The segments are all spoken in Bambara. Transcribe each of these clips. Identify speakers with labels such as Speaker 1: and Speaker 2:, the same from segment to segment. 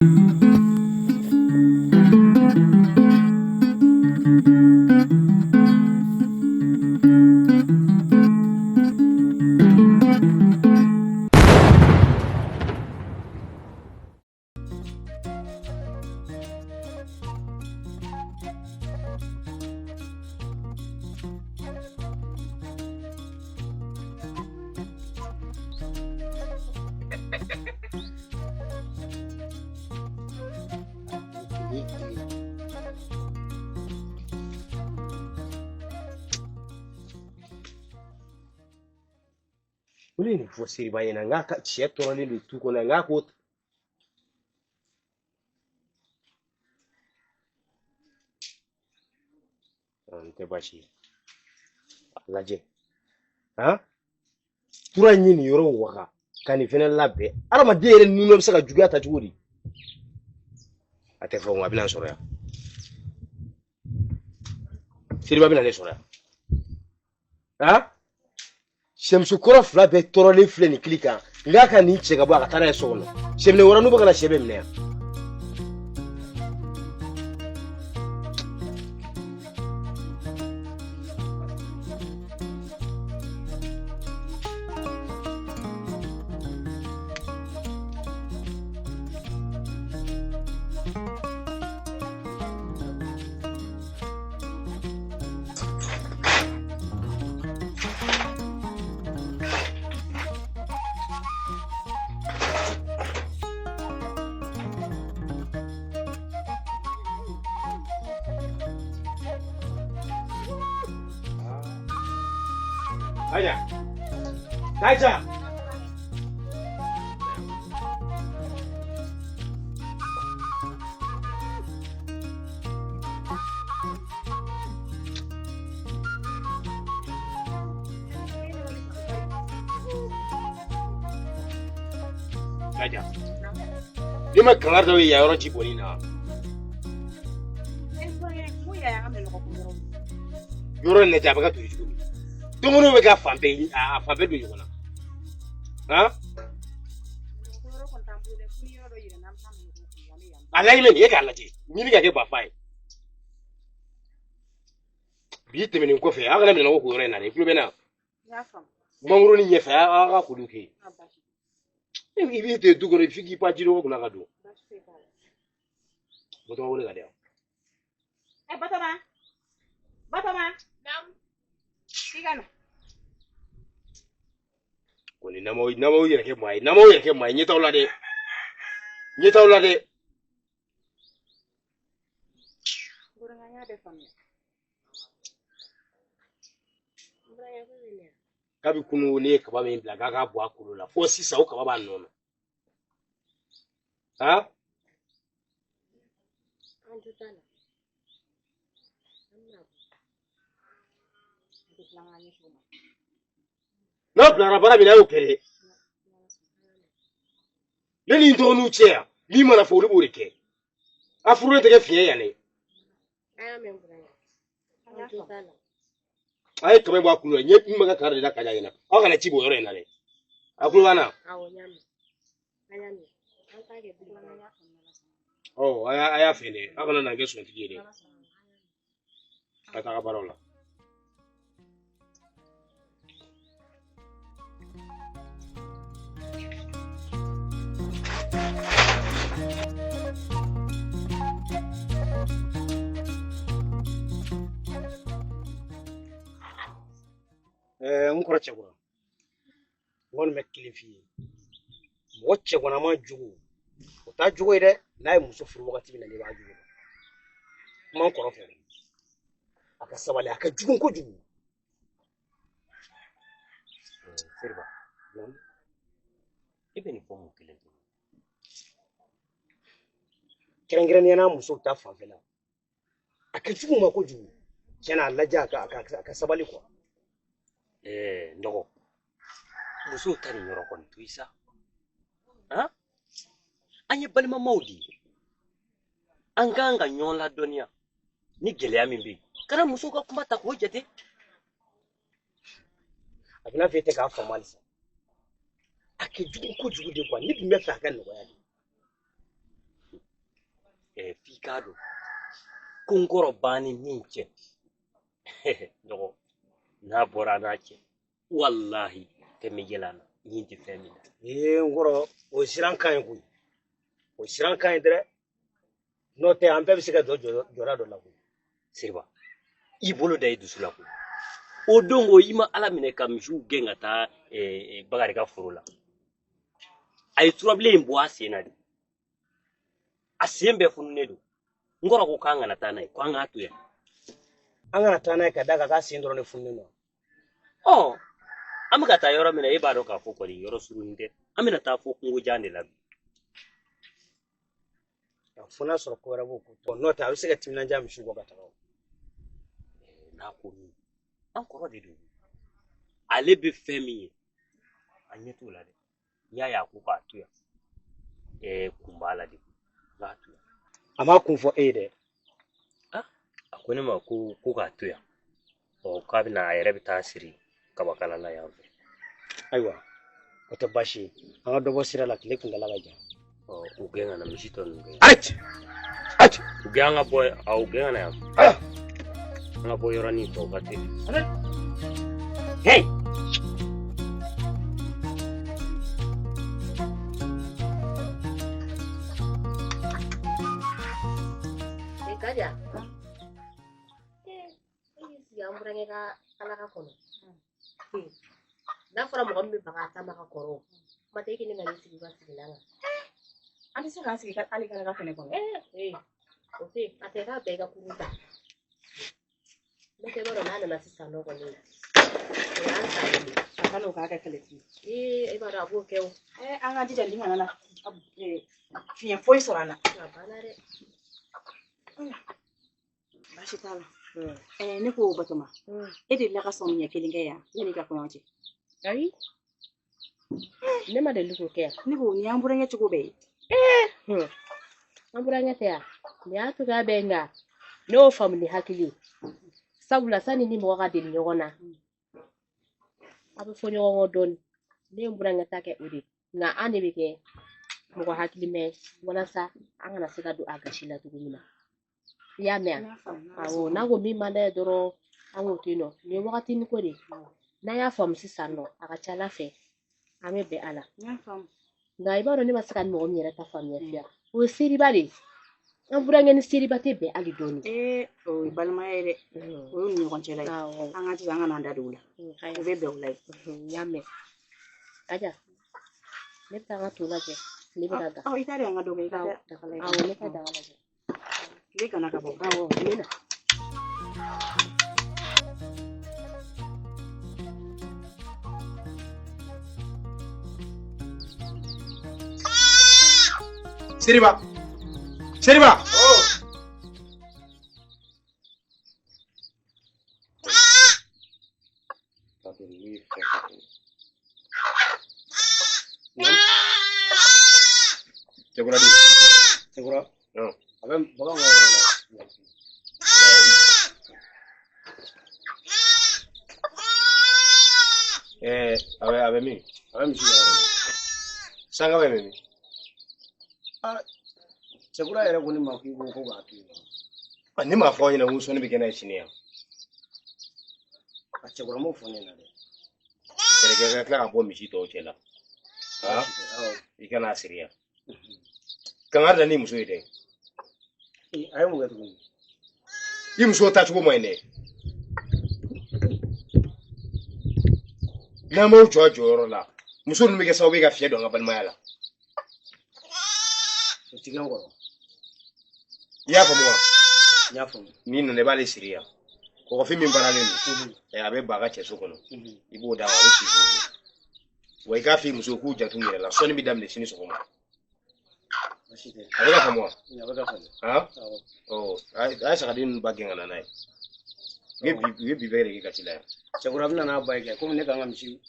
Speaker 1: Ule ni fosiri ba yana ngaka cheto le le tuko na ngako ante bashi laje ha tura nyini yoro waka kani fena labbe arama dere nuno bisa ka juga ta juri ate fo ngabina soro ya siri babina le soro ya ha Shemsu kora fla be toro le fle ni klika ngaka ni chega bwa katara ya sono shemne wora nuba kana shebe mne Aja. Aja. Aja. Lima kelar dari ya orang Cibolina. Yoro ne jabaga tu itu. Tunggu we ga fambe fambe do yona ha alai men ye ga laje ni ga ke ba fai bi te men ko fe aga men ko yore na ne fulu bena ya fam mangro ni ye fa aga ku duke e bi te du ko fiki pa jiro ko na ga do boto wole ga de batama nam Sigana. Koni namo yere ke mai nyeta ulade. Buranganya de famia. Buraya ko wile. Kabi kunu ne ka ba me blaga ga bo akuru la. Fo sisa o ka ba nono. Ha? Anjutana. No blara bara bina yo kere. Leni ndo nu chea. Mi mana fo lu ke. Afuru te ke fie ya ne. Aya me mbura. Anjutana. Ai to me bo akuru nye mi maka kare da kaja ina. O kana chibo yoro ina le. Akuru bana. Awo nyame. Anyame. Anta ke bi bana ya. Oh, aya fene. Akana na gesu ntigire. Ata ka parola. Nkora chegura won me kilifi wacce gona ma jugu ta jugu ide nay muso furu wakati bina ne ba jugu man koro fe aka sabale aka jugu ko jugu sirba non ibe ni fomu kilentu kirangiran yana muso ta fafela aka jugu ma ko jugu yana laja aka sabale ko ndogo muso tani yoro kon tuisa ha anye balma maudi anganga nyola donia ni gele amimbi kana muso ka kuma ta ko jete akina fete ka formalisa ake jugu ko jugu de kwa ni bi mefa kan no ya
Speaker 2: fikado kunkoro bani minche no na bora na che wallahi temi gelana yinti femina
Speaker 1: ngoro o siran kan ku o siran kan dire no te ambe bi sika do jora do la ku
Speaker 2: sirba ibolo dai dusula ku o dongo yima ala mine kam ju genga ta bagari ka furula ay trouble en bois senadi asembe funne do ngoro ko kanga na tanai ko anga tuya
Speaker 1: anga tanai ka daga ka sindro ne funne no
Speaker 2: oh amaka ta yoro mine e baro ka fo ko di yoro suru hinde amina ta fo kungu jande la
Speaker 1: funa soro ko rabo ko no ta sika timna jam shugo ka tawo
Speaker 2: na ko ni encore de do ale be femi anyeto la de ya ko ka tuya kumbala de la tuya
Speaker 1: ama kun fo de
Speaker 2: akwai ma ko ka tuya o ka bi na ayere bi tasiri kaba kala na yawe
Speaker 1: aiwa wata bashi an dobo sira la kile kun dalaga ja
Speaker 2: o ugenga na mishito nge
Speaker 1: ach
Speaker 2: ugenga boy au ugenga na nga boy yorani to bati hey
Speaker 3: kaja ya murenge ka kala ka kono da fara mo mbi baka ta maka koro mate kini ngani sigi ba sigi langa
Speaker 4: andi se kan sigi ka ali kana ka fene kono
Speaker 3: o se ate ka bega kuruta mete boro nana na sisa no kono ya anta ni
Speaker 4: akano ka ka kale ti
Speaker 3: e bara abo keo
Speaker 4: anga jija linga nana fiye foi sorana
Speaker 3: banare
Speaker 4: bashi tala ne ko batoma ede la ka sonya kelinga ya yani ka kono ti
Speaker 3: ai ne ma de luko ke
Speaker 4: ne ko ni ambura nya chugo be
Speaker 3: ambura nya ya ni atu ga benga no family hakili sabula sani ni mo ga de nyona abu fo nyo don ne ambura nya take uri nga ane beke mo hakili me wala sa anga na sika do agashila tugumina ya me awo na go mi male doro ango tino ni wakati ni ko de na ya fam sisano akachala fe ame be ala
Speaker 4: ya fam
Speaker 3: na ibaro ni masaka ni mo nyere ta fam ya fia o siri bale ambura ngeni siri bate be ali doni
Speaker 4: o balma ere o ni kon chela anga ti anga nanda dula o be be ulai
Speaker 3: ya me aja ne ta ga tula je ni biraga
Speaker 4: o itari anga doge ka
Speaker 3: awo ne ta da wala je
Speaker 4: le kana ka bo
Speaker 3: awo ni na
Speaker 1: Seriba Seriba Segura no abem boga ngoro abe mi sanga be mi segura era kuni maki ko ga tu ani ma fo ina muso ni bigena chini ya segura mo fo ni na deere ga bo mi to chela ikana siria kangar da ni muso ide ai mu ga tu yi muso ta chugo mo ine na mo jojo la muso ni bigesa obi ga fie do ngabal mayala tiga ngoro ya famuwa ya famu ni ne bale siria ko fi min barale ni abe baga che sokono ibo da wa si go wai ka fi muso ku jatu ngere la so ni mi damne sini sokoma abe ka famuwa ya abe ka famu ha ai saka din bagenga na nai ge bere ke katila segura bina na baike ko ne ka ngamshi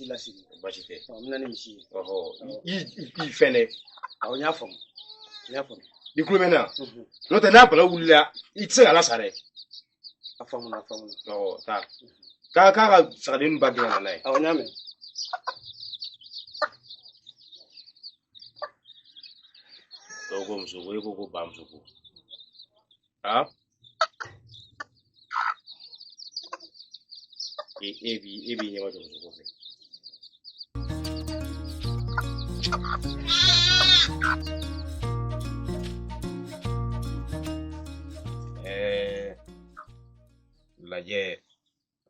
Speaker 1: la siri bashite mna ni mshi i fene awo nya famu di kulumena no te na bala wulla itse ala sare afamu no ta ka sadin bagina nai aw nyame Togo msuko yuko ko ba msuko. Ha? Ebi nyama to msuko. Lajɛ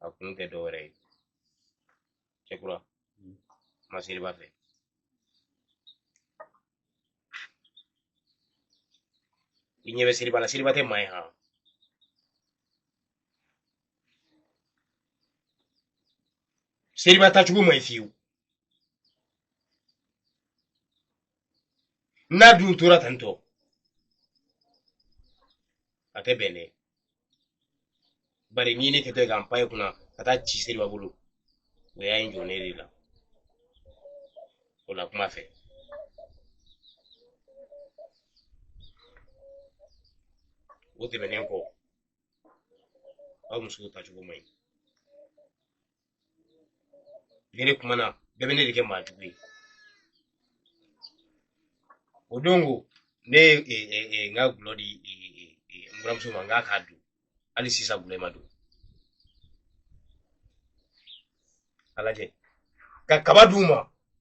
Speaker 1: a kun tɛ dɔwɛrɛ ye cɛkura ma seriba fɛ i ɲɛ bɛ seriba la seriba tɛ maa ye han seriba tacogo ma ɲi fiyewu n'a dun tora tan tɔ a tɛ bɛn dɛ bari ni ne kɛtɔ ye k'an pan i kunna ka taa ci seriba bolo o y'a ye jɔ ne de la o la kuma fɛ o tɛmɛnen kɔ aw musow tacogo ma ɲi ni ne kumana bɛɛ bɛ ne de kɛ maa jugu ye o don ko ne ye n ka gulɔ di n buramuso ma n k'a k'a dun hali sisan gulɔ ma don a lajɛ ka kaba d'u ma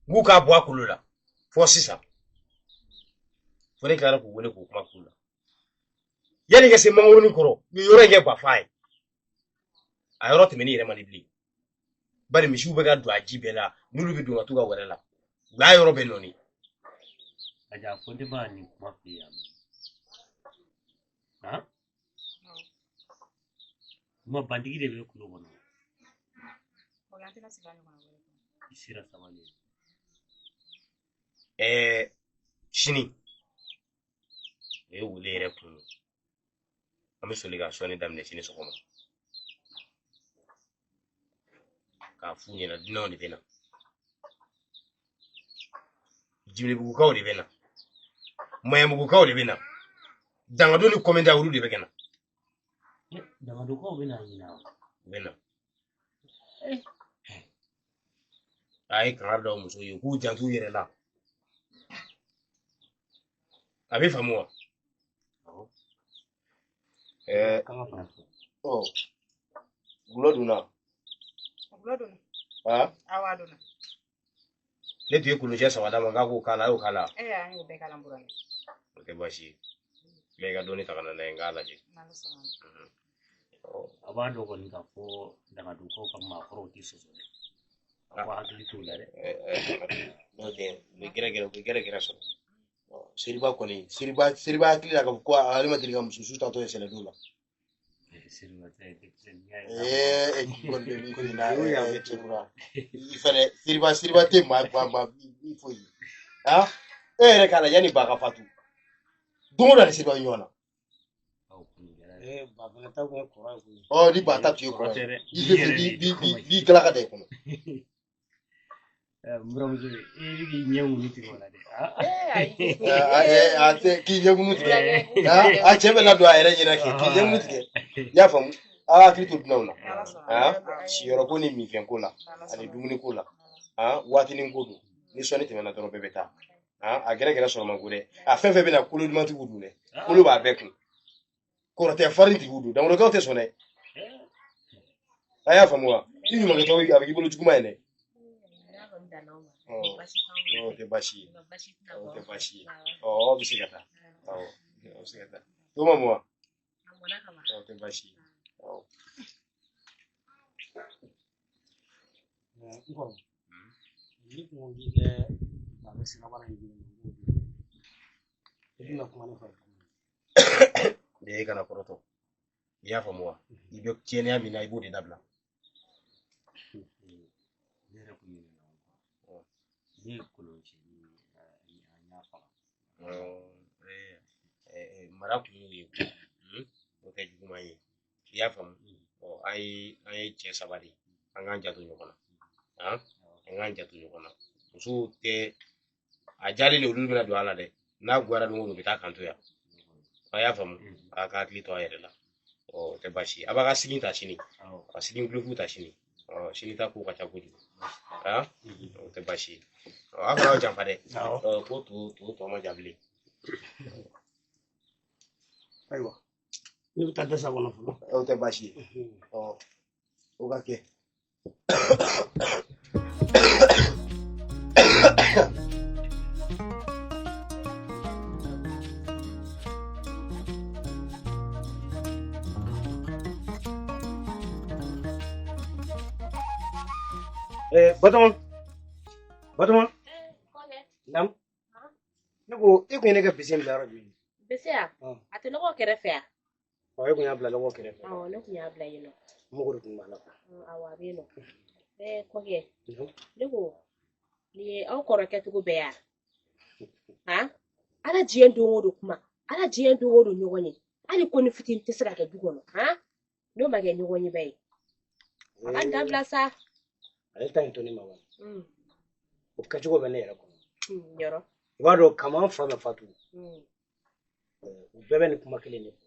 Speaker 1: k'u k'a bɔ a kolo la fɔ sisan fo ne tilara k'u wele k'u kuma k'u la yanni ka se mangoronin kɔrɔ u ye yɔrɔ in kɛ bafa ye a yɔrɔ tɛmɛni yɛrɛ man di bilen bari misiw bɛ ka don a ji bɛɛ la n'olu bɛ don ka t'u ka wɛrɛ la u y'a yɔrɔ bɛɛ nɔɔni
Speaker 2: Aja ko ne ba ni kuma f'i ye ha kuma bandigi de bɛ kulo kɔnɔ i sera sabali
Speaker 1: sini o ye wele yɛrɛ kun ye an bɛ soli ka sɔnni daminɛ sini sɔgɔma k'a f'u ɲɛna dunanw de bɛ na jiminibugukaw de bɛ na mayamugukaw de bɛ na dangadon ni kɔmɛnda olu de bɛ kɛ na
Speaker 2: dangadokaw bɛ na ɲina
Speaker 1: u bɛ na a ye kangari d'aw musow ye k'u jantu yɛrɛ la a bɛ faamu wa gulɔ dunna ne tun ye kolocɛ saba d'a ma k'a k'o k'a la a y'o k'a la o tɛ baasi ye bɛɛ ka dɔɔni ta ka na n'a ye n k'a lajɛ
Speaker 2: a b'a dɔn kɔni k'a fɔ dangadokaw ka maakɔrɔw tɛ sɔsɔ dɛ a ko hakili t'o la dɛ
Speaker 1: n'o tɛ u bɛ gɛrɛ sɔrɔ seriba kɔni seriba hakili la k'a fɔ ko ale ma deli ka muso su tatɔ ye sɛnɛdon la seriba tɛ maa foyi e yɛrɛ k'a la yanni ba ka fatu don o don ale seriba ye ɲɔgɔn na ni ba ta tun ye kɔrɔ b'i kala ka da i kɔnɔ
Speaker 2: buramuso i k'i ɲɛ ŋunu tigɛ o la dɛ
Speaker 1: k'i ɲɛ ŋunu tigɛ a cɛ bɛ ladon a yɛrɛ ɲɛna k'i ɲɛ ŋunu tigɛ i y'a faamu a hakili to dunanw na siyɔrɔ ko ni minfɛn ko la ani dumuni ko la waatinin ko don ni sɔnni tɛmɛna dɔrɔn bɛɛ bɛ taa a gɛrɛ sɔrɔ man go dɛ a fɛn fɛn bɛ na kolo dumantigiw dun dɛ kolo b'a bɛɛ kun kɔrɔtɛ farintigiw don dangadokaw tɛ sɔn dɛ a y'a faamu wa i ɲumankɛtɔ a bɛ k'i bolo juguman ye dɛ o tɛ baasi ye o tɛ baasi ye aw bɛ se ka taa awɔ aw bɛ se ka taa to ma mɔ wa o tɛ baasi ye awɔ
Speaker 2: ni kun k'i kɛ baro sirabara in i bɛna kuma ne fɛ
Speaker 1: de ye kana kɔrɔtɔ i y'a faamu wa i bɛ tiɲɛniya min na i b'o de dabila
Speaker 2: ne yɛrɛ kun ye ne ye kolonci a y'a faga
Speaker 1: mara kun y'o ye o tɛ juguman ye i y'a faamu an ye cɛ saba de an k'an janto ɲɔgɔn na an k'an janto ɲɔgɔn na musow tɛ a jalen de olu bɛna don a la dɛ n'a goyara don o don u bɛ taa kanto yan a y'a faamu a ka hakili to a yɛrɛ la o tɛ baasi ye a b'a ka sigi ta sini a sigi gulofu ta sini sini ta ko ka ca kojugu o tɛ baasi ye a kana aw janfa dɛ ko to tɔ ma ja bilen Ayiwa ne bɛ taa dasa kɔnɔ fɔlɔ
Speaker 5: o tɛ baasi ye o ka kɛ
Speaker 1: Batoma nam ne ko e kun ye ne ka bisi bila yɔrɔ jumɛn
Speaker 3: bese ya a tɛ lɔgɔ kɛrɛfɛ ya
Speaker 1: e kun y'a bila lɔgɔ kɛrɛfɛ
Speaker 3: ne kun y'a bila yen nɔ
Speaker 1: mɔgɔ de tun b'a la
Speaker 3: awɔ a bɛ yen nɔ kɔkɛ ne ko nin ye aw kɔrɔkɛ cogo bɛɛ ya ala diɲɛ don o don kuma ala diɲɛ don o don ɲɔgɔn ye hali ko ni fitinin tɛ se ka kɛ du kɔnɔ n'o ma kɛ ɲɔgɔn ye ba ye a ka dabila sa
Speaker 1: ale ta in to ne ma wa o kɛcogo bɛ ne yɛrɛ kɔnɔ
Speaker 3: yɔrɔ
Speaker 1: i b'a dɔn kaman fa bɛ fatu u bɛɛ bɛ nin kuma kelen de fɔ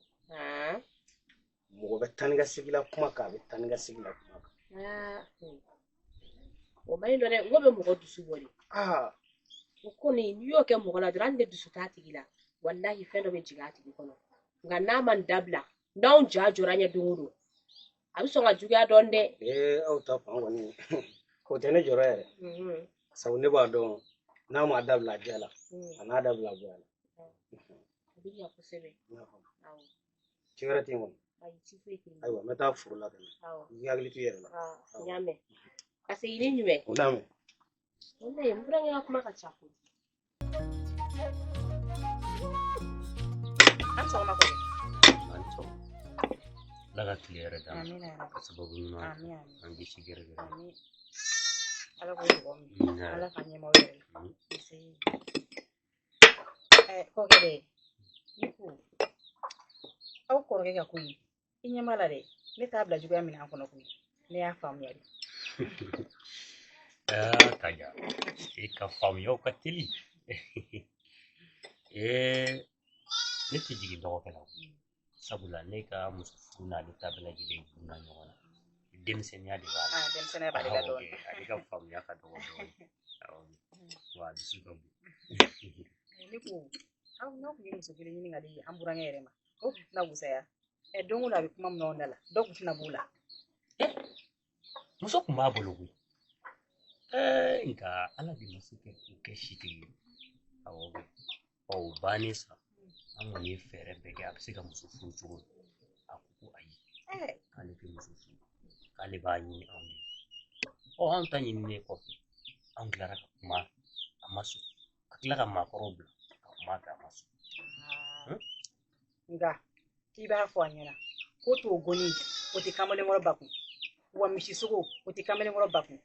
Speaker 1: mɔgɔ bɛ taa ni ka segin la kuma kan a bɛ taa ni ka segin la kuma kan
Speaker 3: o ma ɲi dɛ n ko bɛ mɔgɔ dusu bɔ de o kɔni n'i y'o kɛ mɔgɔ la dɔrɔn hali ne dusu t'a tigi la walahi fɛn dɔ bɛ jigin a tigi kɔnɔ nka n'a ma dabila n'anw ja jɔra ɲɛ don o don a bɛ sɔn ka juguya dɔɔni dɛ
Speaker 1: aw ta fan kɔni o tɛ ne jɔrɔ yɛrɛ sabu ne b'a dɔn n'a ma dabila diya la a n'a dabila goya la
Speaker 3: a bɛ ɲɛ kosɛbɛ
Speaker 1: ci wɛrɛ tɛ yen kɔni
Speaker 3: ayi ci foyi tɛ yen
Speaker 1: ayiwa n bɛ taa foro la kana i hakili to i yɛrɛ la
Speaker 3: n y'a mɛn ka segin ni jumɛn
Speaker 1: o n'a mɛn
Speaker 3: walahi n burankɛ ka kuma ka ca koyi an sɔgɔma kɔni
Speaker 2: Ala ka tile yɛrɛ d'a ma ka sababu ɲuman an kisi gɛrɛgɛrɛ
Speaker 4: ala ko mɔgɔ min ala ka ɲɛmaw yɛrɛ kɔkɛ dɛ ne ko aw kɔrɔkɛ ka koyi i ɲɛ b'a la dɛ ne t'a bila juguya min an kɔnɔ koyi ne y'a faamuya de
Speaker 2: Kaja e ka faamuyaw ka teli ne tɛ jigin dɔgɔkɛ la sabula ne ka muso furu n'ale ta bɛɛ lajɛlen bunna ɲɔgɔn na denmisɛnniya de b'a la
Speaker 4: denmisɛnniya b'ale la dɔɔni
Speaker 2: ale ka faamuya ka dɔgɔ dɔɔni wa a dusu ka bon
Speaker 4: ne ko aw n'aw tun ye muso kelen ɲini ka di an burankɛ yɛrɛ ma o tun tɛna wusaya don o don a bɛ kuma min da la dɔw tun tɛna b'o la
Speaker 2: muso tun b'a bolo koyi nka ala de ma se kɛ o kɛ sitigi ye awɔ o bannen sa an kɔni ye fɛɛrɛ bɛɛ kɛ a bɛ se ka muso furu cogo min a ko ko ayi k'ale tɛ muso furu k'ale b'a ɲini anw ye anw ta ɲininen kɔfɛ anw tilara ka kuma a ma sɔn ka tila ka maakɔrɔw bila ka kuma kɛ a ma sɔn
Speaker 4: nka k'i b'a fɔ a ɲɛna ko t'o goni o tɛ kamalenkɔrɔ bakun wa misisogo o tɛ kamalenkɔrɔ bakun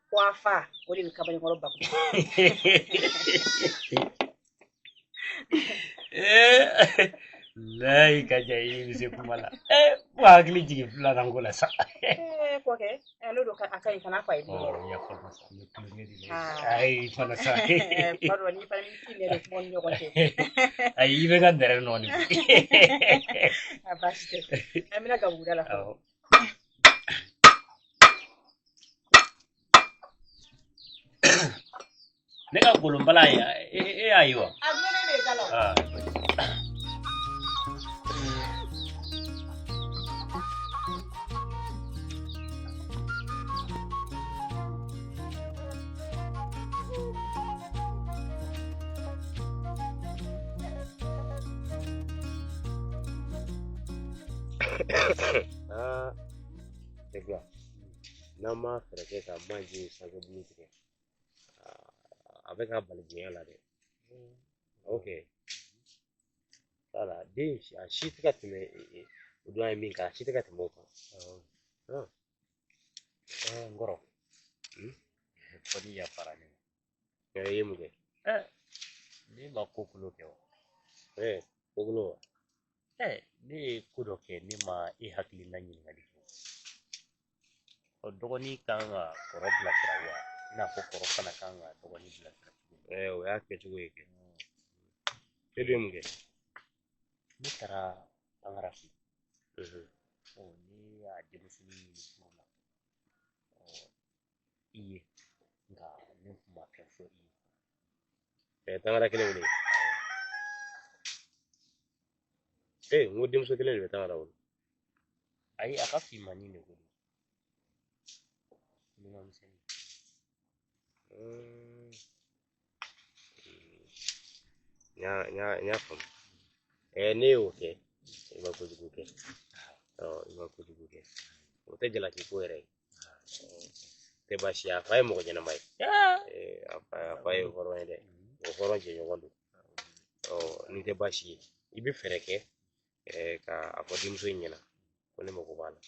Speaker 4: ko a fa o de bɛ kamalenkɔrɔ bakun
Speaker 2: layi ka ja i bɛ se kuma la ko hakili jigin filanan ko la sa
Speaker 4: kɔkɛ n'o don a ka ɲi kana fa ye
Speaker 2: ya fana sa ne tulonkɛ de la ayi fana sa
Speaker 4: kuma dɔ ni fana ni ne de kuma ni ɲɔgɔn cɛ
Speaker 2: ayi i bɛ ka dɛrɛ nɔɔni
Speaker 4: a baasi tɛ an bɛna gabuguda la fɔlɔ
Speaker 2: ne ka golonbala e y'a ye wa
Speaker 4: a mɛnɛ de da la
Speaker 2: n'an ma fɛɛrɛ kɛ ka manje sanfɛ bulu tigɛ a bɛ ka bali bonya la dɛ ok wala den a si tɛ ka tɛmɛ o don ye min kɛ a si tɛ ka tɛmɛ o kan n kɔrɔ fɔ ni yafara ne ma i ye mun kɛ ne ma ko kolo kɛ wa ko kolo wa ne ye ko dɔ kɛ ne ma e hakilina ɲininkali kɛ dɔgɔnin kan ka kɔrɔ bilasira wa i n'a fɔ kɔrɔ fana kan ka dɔgɔnin bilasira o y'a kɛcogo ye kɛ e bɛ mun kɛ ne taara Tangarafi ne y'a denmisɛnnin ɲini kuma na i ye nka ne kun ma kɛ fɔ i ye Tangara kelen wele
Speaker 1: ngo denmuso kelen de bɛ taa o
Speaker 2: ayi a ka finmani de ko
Speaker 1: ɲa faamu ne y'o kɛ i ma kojugu kɛ i ma kojugu kɛ o tɛ jalaki ko yɛrɛ ye tɛ baasi ye a fa ye mɔgɔ ɲɛnama ye a fa ye hɔrɔn ye dɛ o hɔrɔn jɛɲɔgɔn don nin tɛ baasi ye i bɛ fɛɛrɛ kɛ ka a fɔ denmuso in ɲɛna ko ne mago b'a la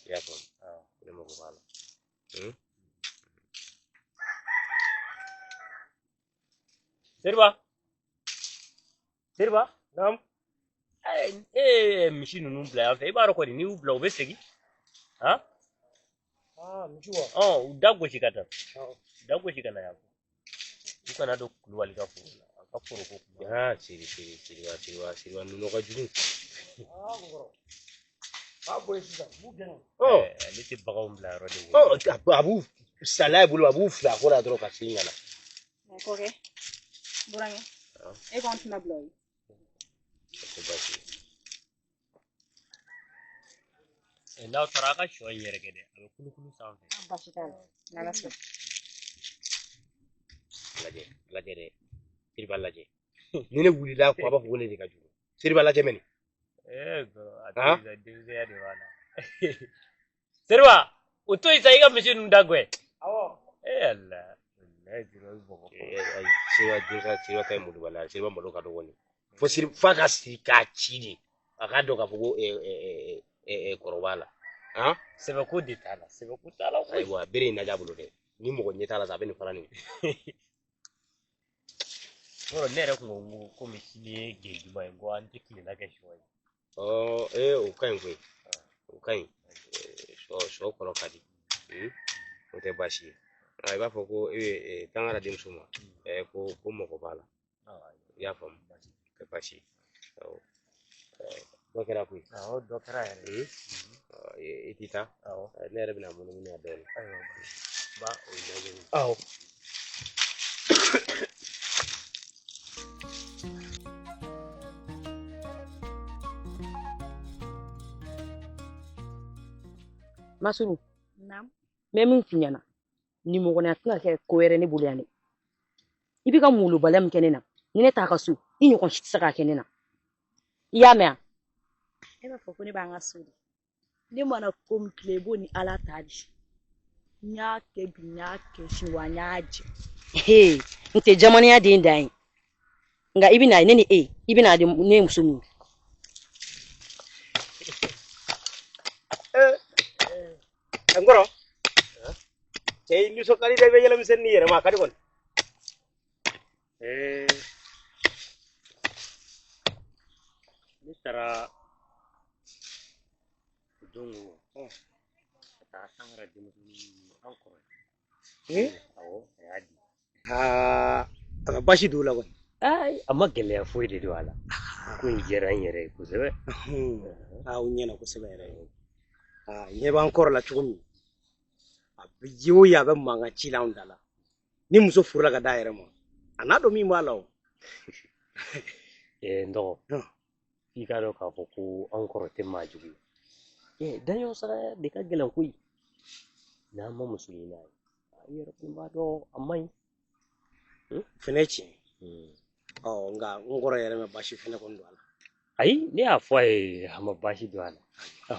Speaker 1: i y'a faamu ko ne mago b'a la
Speaker 2: Seriba naam misi ninnu bila yan fɛ i b'a dɔn kɔni n'i y'u bila u bɛ segin
Speaker 1: misi wa
Speaker 2: u da gosi ka taa da gosi ka na yan u kana don kulubali ka foro la a ka foro ko siriba ninnu ka jugu ale tɛ baganw bila yɔrɔ de
Speaker 1: a b'u salaya bolo a b'u fila ko la dɔrɔn ka se ɲɛna
Speaker 4: Koke, Burange, e kɔn tɛna bila o ye.
Speaker 2: n'aw taara a ka sɔ in yɛrɛ kɛ dɛ a bɛ kulukulu sanfɛ
Speaker 4: Basi t'a la, n'Ala sɔnna.
Speaker 1: lajɛ dɛ Seriba lajɛ ni ne wulila ko a b'a fɔ ko ne de ka jugu Seriba lajɛ mɛni
Speaker 2: a tɛ denmisɛnya de b'a la Seriba o to yen sa i ka misi ninnu da goɛ ala
Speaker 1: Seriba ta ye molobaliya Seriba malo ka dɔgɔ ni f'a ka siri k'a ci de a k'a dɔn k'a fɔ ko kɔrɔbaya la
Speaker 2: sɛbɛko de t'a la sɛbɛko t'a la koyi
Speaker 1: ayiwa bere in lajɛ a bolo dɛ ni mɔgɔ ɲɛ t'a la sa a bɛ nin fara nin
Speaker 2: yɔrɔ ne yɛrɛ tun ko n ko komi sini ye gɛnjuma ye n ko an tɛ tilela kɛ sɔ ye
Speaker 1: o ka ɲi koyi o ka ɲi sɔ kɔrɔ ka di o tɛ baasi ye i b'a fɔ ko tangara denmuso ma ko mɔgɔ b'a la i y'a faamu tɛ baasi ye dɔ kɛra koyi
Speaker 2: dɔ kɛra yɛrɛ
Speaker 1: i tɛ taa ne yɛrɛ bɛna munumunu a dɔɔnin
Speaker 2: ba o ye lajɛ
Speaker 3: Masunu,
Speaker 4: Naam.
Speaker 3: mɛ min f'i ɲɛna nimɔgɔniya tɛna kɛ ko wɛrɛ ne bolo yan dɛ i bɛ ka molobaliya min kɛ ne na ni ne t'a ka so i ɲɔgɔn si tɛ se k'a kɛ ne na i y'a mɛn
Speaker 4: E b'a fɔ ko ne b'an ka so de. Ne mana ko min kile i b'o ni Ala ta di. N y'a kɛ bi n y'a kɛ sini wa n y'a jɛ.
Speaker 3: n tɛ jamaniya den dan ye nka i bɛna ne ni e i bɛna di ne ye muso min
Speaker 1: n kɔrɔ cɛ i nisɔn ka di dɛ i bɛ yɛlɛmisɛnnin yɛrɛ ma a ka di kɔni
Speaker 2: ne taara o don ko ka taa tangara denmisɛnnin an kɔrɔ awɔ a y'a di
Speaker 1: a ka baasi don o la kɔni
Speaker 2: a ma gɛlɛya foyi de don a la ko in diyara n yɛrɛ ye kosɛbɛ
Speaker 1: o ɲɛna kosɛbɛ yɛrɛ ɲɛ b'an kɔrɔ la cogo min a bɛ ye o ye a bɛ mankan ci la anw da la ni muso furula ka d'a yɛrɛ ma a n'a dɔn min b'a la o
Speaker 2: n dɔgɔ f'i k'a dɔn k'a fɔ ko anw kɔrɔ tɛ maa jugu ye daɲɔ sara de ka gɛlɛn koyi n'an ma muso ɲini a ye i yɛrɛ kɔni b'a dɔn a man ɲi
Speaker 1: fɛnɛ ye tiɲɛ nka n kɔrɔ yɛrɛ ma baasi fɛnɛ kɔni don a la
Speaker 2: ayi ne y'a fɔ a ye a ma baasi don a la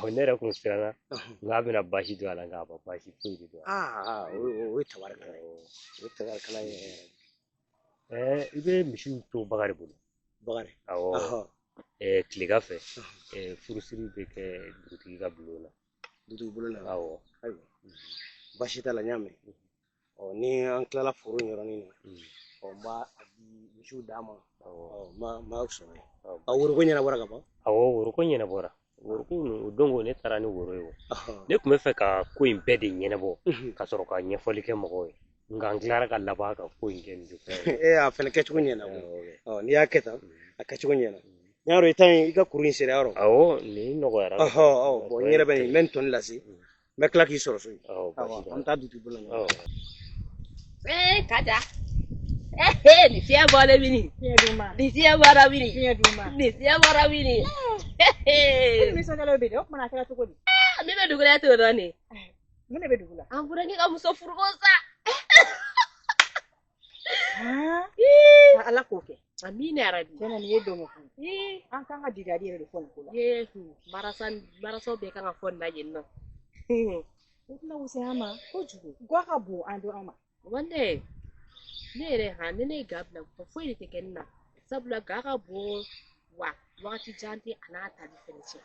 Speaker 2: ne yɛrɛ kun siranna nka a bɛna baasi don a la nka a ma baasi foyi de don a la
Speaker 1: o ye tabarikala ye o ye tabarikala ye
Speaker 2: i bɛ misiw to Bakari bolo
Speaker 1: Bakari
Speaker 2: awɔ tilegan fɛ furusiri bɛ kɛ dugutigi ka bulon na
Speaker 1: dugutigi bulon na
Speaker 2: awɔ
Speaker 1: ayiwa baasi t'a la n y'a mɛn ni an tilala foro yɔrɔnin na n b'a di misiw d'a ma n b'a sɔrɔ yen woroko ɲɛnabɔra ka ban
Speaker 2: awɔ woroko ɲɛnabɔra woroko o don ne taara ni woro ye ne tun bɛ fɛ ka ko in bɛɛ de ɲɛnabɔ ka sɔrɔ ka ɲɛfɔli kɛ mɔgɔw ye nka n tilara ka laban ka ko in kɛ nin
Speaker 1: a fɛnɛ kɛcogo ɲɛna n'i y'a kɛ tan a kɛcogo ɲɛna n y'a dɔn i ta in i ka kuru in sera yɔrɔ
Speaker 2: awɔ nin nɔgɔyara
Speaker 1: n yɛrɛ bɛ nin n bɛ nin tɔni lase n bɛ tila k'i sɔrɔ so yen an bɛ taa dugutigi bolo la
Speaker 4: Kaja.
Speaker 3: Ni siya bora bini.
Speaker 4: Fiye duma.
Speaker 3: Ni siya bora bini.
Speaker 4: Fiye duma.
Speaker 3: Ni siya bora bini.
Speaker 4: Mi so jalo bide, ok mana kala to godi.
Speaker 3: Mi be dugula to do ni.
Speaker 4: Mune be dugula.
Speaker 3: An burangi ka muso furgosa.
Speaker 4: Ha? Ala ko ke.
Speaker 3: Amina rabi.
Speaker 4: Tena ni yedo mo ku. An kan ga didadi re fon kula.
Speaker 3: Maraso be kan fon na jinno.
Speaker 4: Utna use ama.
Speaker 3: Ojugo.
Speaker 4: Gwa ka bu ando ama.
Speaker 3: Wande. Ne re ha ne gabla ko foi te kenna. Sabula gaga bo wa wakati janti anata diferensi.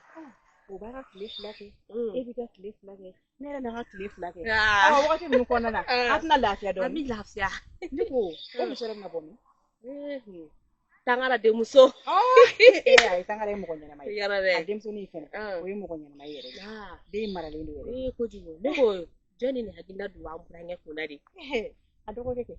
Speaker 4: O bara kile flake. E bi ka kile flake. Ne re na ka kile flake. Wakati mun ko na. Atna lafiya do.
Speaker 3: Ami lafiya.
Speaker 4: Ndiko, ko mi sere na bomi.
Speaker 3: Tangara de muso.
Speaker 4: Ay tangara mo ko nyana mai.
Speaker 3: Yara de.
Speaker 4: Adem so ni fene. O mo ko nyana mai yere. De mara le ndere.
Speaker 3: Ko jugo. Ndiko jeni ni haginda duwa amburange kunari.
Speaker 4: Adoko keke.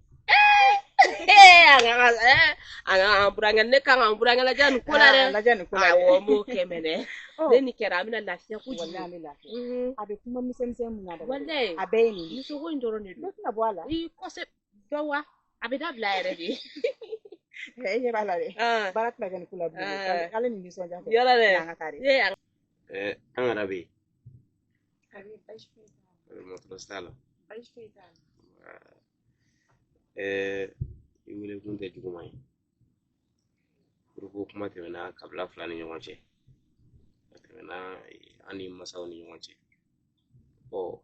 Speaker 3: Anga amburange ne kan amburange la jan kunare.
Speaker 4: La jan kunare.
Speaker 3: Awo mo kemene. Deni kera amina lafiya ko jugo.
Speaker 4: Wallahi lafiya. Abe kuma misem mu ngada.
Speaker 3: Wallahi.
Speaker 4: Abe ni.
Speaker 3: Muso ko ndoro ni.
Speaker 4: Na bwala.
Speaker 3: Ko se dowa. Abe da blaere di.
Speaker 4: Ye bala de. Barat la jan kula bu. Kala ni so jan.
Speaker 3: Yara de.
Speaker 4: Nga kare.
Speaker 2: An arabe.
Speaker 4: Abi bash fita.
Speaker 2: Motrostalo.
Speaker 4: Bash fita.
Speaker 2: Imile kunte jugumai. Grupo kuma tɛmɛna kabila fila ni ɲɔgɔn cɛ. Tɛmɛna ani masaw ni ɲɔgɔn cɛ. U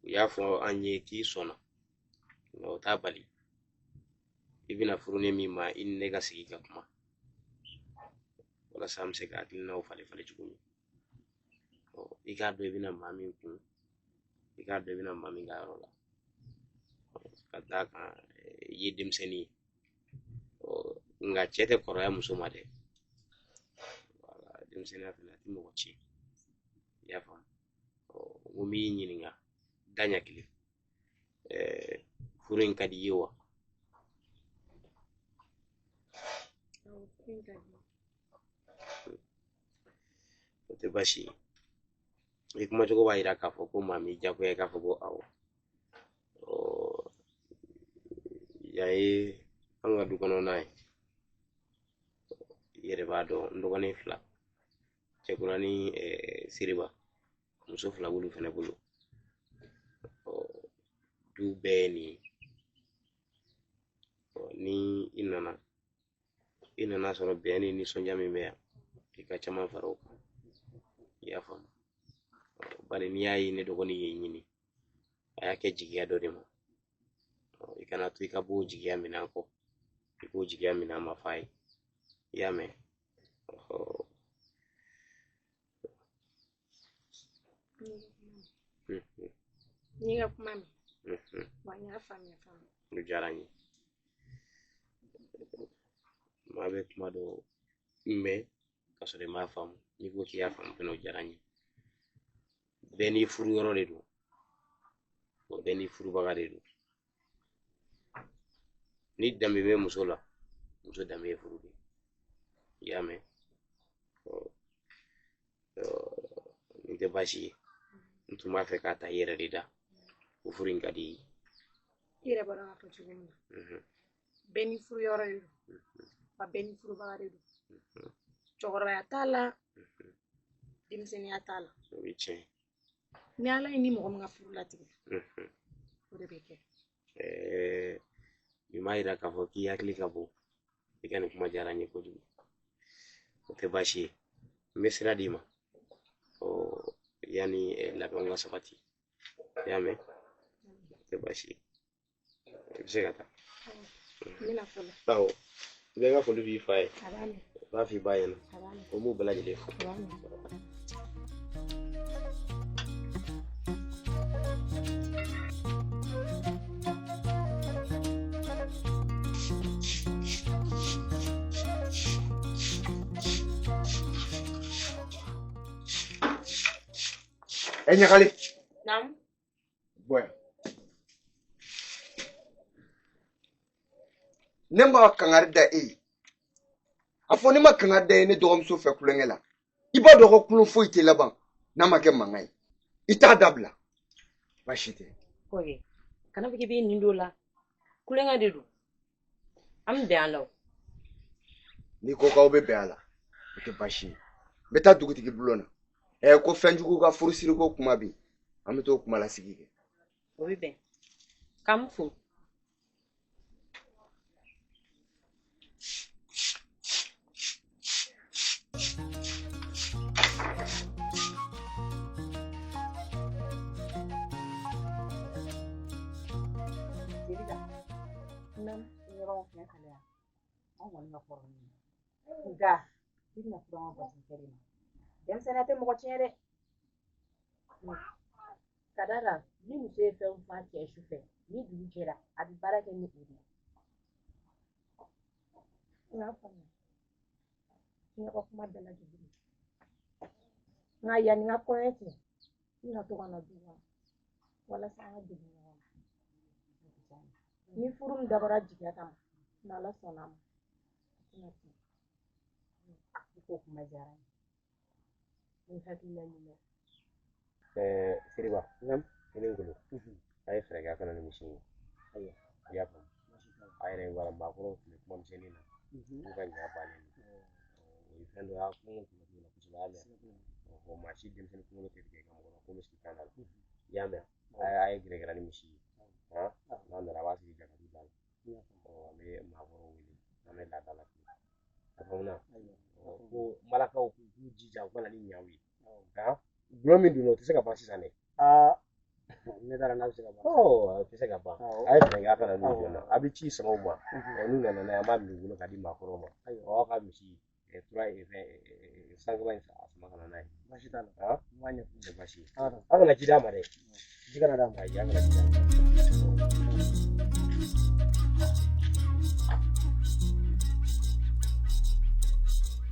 Speaker 2: y'a fɔ an ye k'i sɔnna. Nka o t'a bali. I bɛna furu ni min ma i ni ne ka sigi ka kuma. Walasa an bɛ se ka hakilinaw falen falen cogo min. I k'a dɔn i bɛna maa min kun. I k'a dɔn i bɛna maa min ka yɔrɔ la. Ka d'a kan i ye denmisɛnnin ye. Nka cɛ tɛ kɔrɔya muso ma dɛ. Denmisɛnninya fana a tɛ mɔgɔ ci. I y'a faamu. N ko m'i ɲininka da ɲɛ kelen. Furu in ka di i ye wa? O tɛ baasi ye. I kumacogo b'a jira k'a fɔ ko maa m'i diyagoya k'a fɔ ko awɔ. Yan ye an ka du kɔnɔna ye. I yɛrɛ b'a dɔn n dɔgɔnin fila. Cɛkura ni Siriba. Muso fila b'olu fana bolo. Du bɛɛ ye nin ye. Ni i nana sɔrɔ bɛn ni nisɔndiya min bɛ yan. I ka caman fara o kan. I y'a faamu. Bari n'i y'a ye ne dɔgɔnin ye ɲini. A y'a kɛ jigiya dɔ de ma. I kana to i ka b'o jigiya minɛn kɔ. I k'o jigiya minɛn ma f'a ye. I y'a mɛn.
Speaker 4: N'i ka kuma mɛn. Wa n y'a faamuya fana.
Speaker 2: O diyara n ye. Maa bɛ kuma dɔ mɛn ka sɔrɔ i m'a faamu. N'i ko k'i y'a faamu fana o diyara n ye. Bɛɛ n'i furu yɔrɔ de don. Bɛɛ n'i furubaga de don. Ni danbe bɛ muso la, muso danbe ye furu de. I y'a mɛn. Nin tɛ baasi ye. N tun b'a fɛ k'a ta i yɛrɛ de da. O furu in ka di i ye.
Speaker 4: I yɛrɛ b'a dɔn k'a fɔ cogo min na. Bɛɛ ni furu yɔrɔ de don. Wa bɛɛ ni furubaga de don. Cɛkɔrɔbaya t'a la. Denmisɛnninya t'a la.
Speaker 2: O ye tiɲɛ ye.
Speaker 4: Ni Ala ye ni mɔgɔ min ka furu latigɛ. O de bɛ kɛ.
Speaker 2: Nin m'a jira k'a fɔ k'i hakili ka bon. I ka nin kuma diyara n ye kojugu. O tɛ baasi ye. N bɛ sira d'i ma. Yani labɛnw ka sabati. I y'a mɛn? O tɛ baasi ye. I bɛ se ka taa.
Speaker 4: N bɛna fɔlɔ.
Speaker 2: Awɔ. I bɛ n ka foli f'i fa ye.
Speaker 4: A b'a mɛn.
Speaker 2: I b'a f'i ba ɲɛna.
Speaker 4: A b'a mɛn.
Speaker 2: O m'u bɛɛ lajɛlen fɔ.
Speaker 4: A b'a mɛn.
Speaker 5: Ɲagali.
Speaker 3: Naam.
Speaker 5: Boya. Ne ma kangari da e ye. A fɔ ne ma kangari da e ne dɔgɔmuso fɛ kulonkɛ la. I b'a dɔn ko kulon foyi tɛ laban n'a ma kɛ mankan ye. I t'a dabila. Baasi tɛ.
Speaker 6: Oye, kana fɔ k'i b'i nin don la. Kulonkɛ de don.
Speaker 3: Am de alo.
Speaker 5: N'i ko k'aw bɛ bɛn a la o tɛ baasi ye n bɛ taa dugutigi bulon na ko fɛnjugu ka furusiriko kuma bɛ yen an bɛ t'o kuma lasigi kɛ.
Speaker 3: O bɛ bɛn. K'an fo.
Speaker 4: Nka i bɛna fura ma basi kɛrɛ ma denmisɛnninya tɛ mɔgɔ tiɲɛ dɛ
Speaker 3: Ka d'a kan ni muso ye fɛn f'a cɛ su fɛ ni dugu jɛra a bɛ baara kɛ ni o de ye.
Speaker 4: n y'a faamuya n ka kuma bɛɛ lajɛlen nka yanni n ka kɔɲɔ cɛ n bɛna to ka na du kɔnɔ walasa an ka dege ɲɔgɔn na ni furu min dabɔra jigiya kama n'Ala sɔnn'a ma
Speaker 3: I ko kuma diyara n ye. N hakilina ɲuman.
Speaker 2: Seriba, i ni ngolo a ye fɛɛrɛ kɛ a kana ni misi ye. I y'a faamu. A yɛrɛ ye walanbaakɔrɔw tun bɛ kuma misɛnnin na k'u ka ɲa bannen don. O ye fɛn dɔ ye a kuma tun bɛ kosɛbɛ a mɛn. Maa si denmisɛnnin kunkolo tɛ tigɛ ka mɔgɔ la ko misi kan la. I y'a mɛn a ye gɛrɛgɛrɛ ni misi ye. N'a nana a b'a sigi jagadi da la. An bɛ maakɔrɔw wele an bɛ laada la. A faamuna ko Malakaw k'u jija u kana ni ɲaw ye. Gulɔ min dun o tɛ se ka ban sisan dɛ. Ne taara n'a bɛ se ka ban. A tɛ se ka ban. A ye fɛɛrɛ kɛ a kana n'u jɔ n na. A bɛ ci sama u ma. N'u nana n'a ye an b'a minɛ u bolo k'a di maakɔrɔw ma. Aw ka misi sankaba in san a sama ka na n'a ye. Baasi t'a la. N b'a ɲɛfɔ. Tɛ baasi ye. Aw kana ji d'a ma dɛ. Ji kana d'a ma. Ayi, an kana ji d'a ma.